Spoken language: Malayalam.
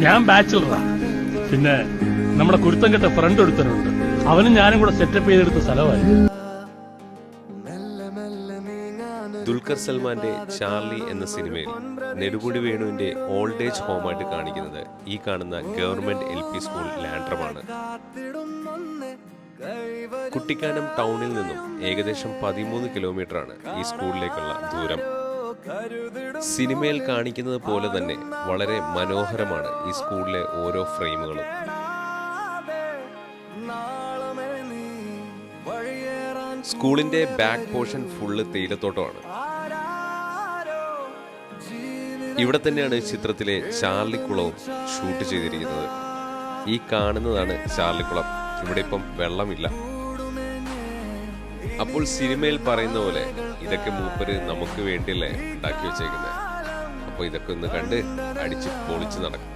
ഞാൻ ബാച്ചിലറാ. പിന്നെ നമ്മുടെ കുരുത്തം കെട്ട ഫ്രണ്ട് ഒരുത്തനുണ്ട്. അവനും ഞാനും കൂടെ സെറ്റപ്പ് ചെയ്തെടുത്ത സ്ഥലമായി. ദുൽഖർ സൽമാന്റെ ചാർലി എന്ന സിനിമയിൽ നെടുമുടി വേണുവിന്റെ ഓൾഡ് ഏജ് ഹോമായിട്ട് കാണിക്കുന്നത് ഈ കാണുന്ന ഗവൺമെന്റ് LP സ്കൂൾ ലാൻഡ്രമാണ്. കുട്ടിക്കാനം ടൗണിൽ നിന്നും ഏകദേശം 13 കിലോമീറ്ററാണ് ഈ സ്കൂളിലേക്കുള്ള ദൂരം. സിനിമയിൽ കാണിക്കുന്നത് പോലെ തന്നെ വളരെ മനോഹരമാണ് ഈ സ്കൂളിലെ ഓരോ ഫ്രെയിമുകളും. സ്കൂളിന്റെ ബാക്ക് പോർഷൻ ഫുള്ള് തേയിലത്തോട്ടമാണ്. ഇവിടെ തന്നെയാണ് ചിത്രത്തിലെ ചാർലിക്കുളവും ഷൂട്ട് ചെയ്തിരിക്കുന്നത്. ഈ കാണുന്നതാണ് ചാർലിക്കുളം. ഇവിടെ ഇപ്പം വെള്ളമില്ല. അപ്പോൾ സിനിമയിൽ പറയുന്ന പോലെ ഇതൊക്കെ മൂപ്പര് നമുക്ക് വേണ്ടിയല്ലേ ഉണ്ടാക്കി വെച്ചേക്കുന്നത്. അപ്പോൾ ഇതൊക്കെ ഒന്ന് കണ്ട് അടിച്ച് പൊളിച്ച് നടക്കും.